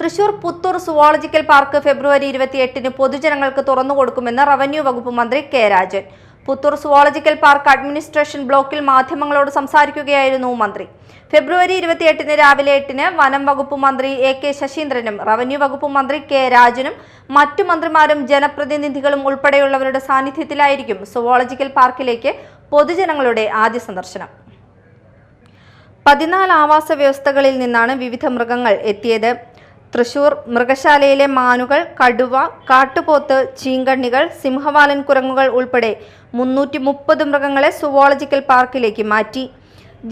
Thrissur Puthur zoological park ഫെബ്രുവരി 28-ന് പൊതുജനങ്ങൾക്ക് തുറന്നുകൊടുക്കുമെന്ന് revenue വകുപ്പ് മന്ത്രി K Rajan. Puthur zoological park administration ബ്ലോക്കിൽ മാധ്യമങ്ങളോട് സംസാരിക്കുകയായിരുന്നു മന്ത്രി. ഫെബ്രുവരി 28-ന് രാവിലെ 8-ന് വനം വകുപ്പ് മന്ത്രി എ.കെ. ശശീന്ദ്രനും റവന്യൂ വകുപ്പ് മന്ത്രി കെ രാജനും മറ്റു മന്ത്രിമാരും ജനപ്രതിനിധികളും ഉൾപ്പെടെയുള്ളവരുടെ സാന്നിധ്യത്തിലായിരിക്കും സുവോളജിക്കൽ പാർക്കിലേക്ക് പൊതുജനങ്ങളുടെ ആദ്യ സന്ദർശനം. 14 ആവാസ വ്യവസ്ഥകളിൽ നിന്നാണ് വിവിധ മൃഗങ്ങൾ എത്തിയത്. തൃശൂർ മൃഗശാലയിലെ മാനുകൾ, കടുവ, കാട്ടുപോത്ത്, ചീങ്കണ്ണികൾ, സിംഹവാലൻ കുരങ്ങുകൾ ഉൾപ്പെടെ 330 മൃഗങ്ങളെ സുവോളജിക്കൽ പാർക്കിലേക്ക് മാറ്റി.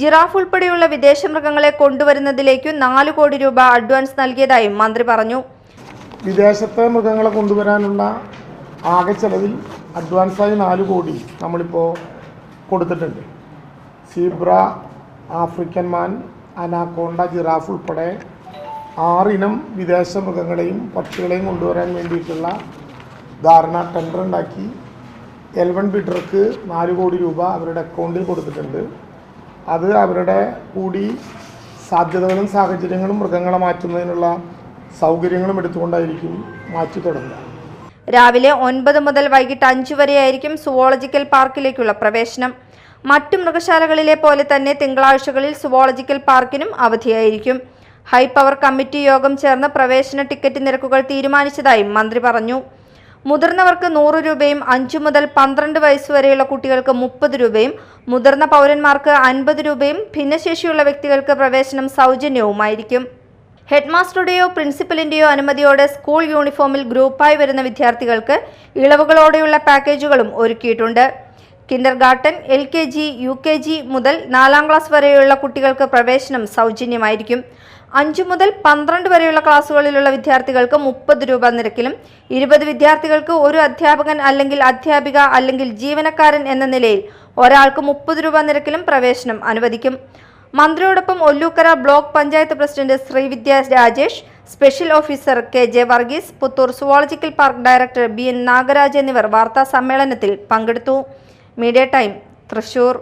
ജിറാഫ് ഉൾപ്പെടെയുള്ള വിദേശ മൃഗങ്ങളെ കൊണ്ടുവരുന്നതിലേക്ക് 4 കോടി രൂപ അഡ്വാൻസ് നൽകിയതായും മന്ത്രി പറഞ്ഞു. വിദേശത്തെ മൃഗങ്ങളെ കൊണ്ടുവരാനുള്ള ആകെ ചെലവിൽ അഡ്വാൻസായി 4 കോടി നമ്മളിപ്പോൾ കൊടുത്തിട്ടുണ്ട്. സീബ്ര, ആഫ്രിക്കൻ മാൻ, അനാക്കോണ്ട, ജിറാഫ് ഉൾപ്പെടെ 6 ഇനം വിദേശ മൃഗങ്ങളെയും പക്ഷികളെയും കൊണ്ടുവരാൻ വേണ്ടിയിട്ടുള്ള ധാരണ ടെൻഡർ ഉണ്ടാക്കി L1 ബിഡർക്ക് 4 കോടി രൂപ അവരുടെ അക്കൗണ്ടിൽ കൊടുത്തിട്ടുണ്ട്. അത് അവരുടെ കൂടി സാധ്യതകളും സാഹചര്യങ്ങളും മൃഗങ്ങളെ മാറ്റുന്നതിനുള്ള സൗകര്യങ്ങളും എടുത്തുകൊണ്ടായിരിക്കും മാറ്റി തുടങ്ങുക. രാവിലെ 9 മുതൽ വൈകിട്ട് 5 വരെയായിരിക്കും സുവോളജിക്കൽ പാർക്കിലേക്കുള്ള പ്രവേശനം. മറ്റു മൃഗശാലകളിലെ പോലെ തന്നെ തിങ്കളാഴ്ചകളിൽ സുവോളജിക്കൽ പാർക്കിനും അവധിയായിരിക്കും. ഹൈ പവർ കമ്മിറ്റി യോഗം ചേർന്ന് പ്രവേശന ടിക്കറ്റ് നിരക്കുകൾ തീരുമാനിച്ചതായും മന്ത്രി പറഞ്ഞു. മുതിർന്നവർക്ക് 100 രൂപയും 5 മുതൽ 12 വയസ്സുവരെയുള്ള കുട്ടികൾക്ക് 30 രൂപയും മുതിർന്ന പൗരന്മാർക്ക് 50 രൂപയും ഭിന്നശേഷിയുള്ള വ്യക്തികൾക്ക് പ്രവേശനം സൗജന്യവുമായിരിക്കും. ഹെഡ്മാസ്റ്ററുടെയോ പ്രിൻസിപ്പലിന്റെയോ അനുമതിയോടെ സ്കൂൾ യൂണിഫോമിൽ ഗ്രൂപ്പായി വരുന്ന വിദ്യാർത്ഥികൾക്ക് ഇളവുകളോടെയുള്ള പാക്കേജുകളും ഒരുക്കിയിട്ടുണ്ട്. കിൻഡർഗാർട്ടൻ, LKG, UKG മുതൽ 4ാം ക്ലാസ് വരെയുള്ള കുട്ടികൾക്ക് പ്രവേശനം സൗജന്യമായിരിക്കും. 5 മുതൽ 12 വരെയുള്ള ക്ലാസ്സുകളിലുള്ള വിദ്യാർത്ഥികൾക്ക് 30 രൂപ നിരക്കിലും 20 വിദ്യാർത്ഥികൾക്ക് ഒരു അധ്യാപകൻ അല്ലെങ്കിൽ അധ്യാപിക അല്ലെങ്കിൽ ജീവനക്കാരൻ എന്ന നിലയിൽ ഒരാൾക്ക് 30 രൂപ നിരക്കിലും പ്രവേശനം അനുവദിക്കും. മന്ത്രിയോടൊപ്പം Ollukkara block panchayat president Srividya Rajesh, special officer KJ Varghese, Puthur zoological park director BN Nagaraj എന്നിവർ വാർത്താ സമ്മേളനത്തിൽ പങ്കെടുത്തു. Media time, Thrissur.